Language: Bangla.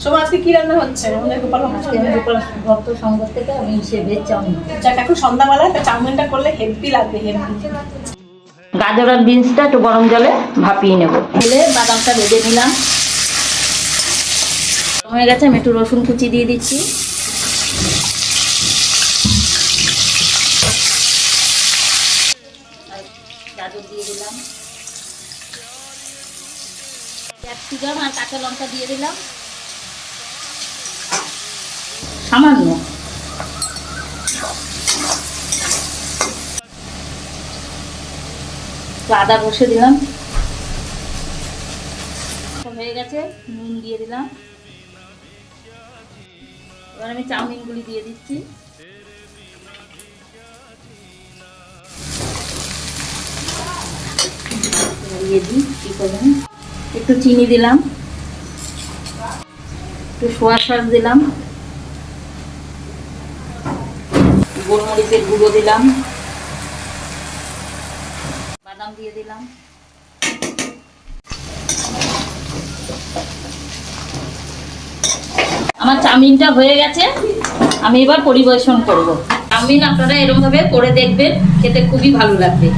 সোমা আজকে কি রান্না হচ্ছে আমাদের গোপাল আজকে আমি গোপাল ভক্ত সংঘ থেকে আমি সে ভেজ চাউমিন। যাক এখন সন্ধ্যাবেলা একটা চাউমিনটা করলে হেভি লাগবে হেভি। গাজর আর বিনসটা একটু গরম জলে ভাপিয়ে নেব। তেলে বাদামটা ভেজে নিলাম, হয়ে গেছে। আমি একটু রসুন কুচি দিয়ে দিচ্ছি, গাজর দিয়ে দিলাম, ক্যাপসিকাম আর কাঁচা লঙ্কা দিয়ে দিলাম সামান্য। আদা বসে দিলাম, হয়ে গেছে। নুন দিয়ে দিলাম। এবার আমি চাউমিনগুলি দিয়ে দিচ্ছি। দিয়ে দিই, কি করবেন, একটু চিনি দিলাম, একটু সোয়া সস দিলাম, গোলমরিচের গুঁড়ো দিলাম, বাদাম দিয়ে দিলাম। আমার চাউমিনটা হয়ে গেছে, আমি এবার পরিবেশন করব। চাউমিন আপনারা এরকম ভাবে করে দেখবেন, খেতে খুবই ভালো লাগবে।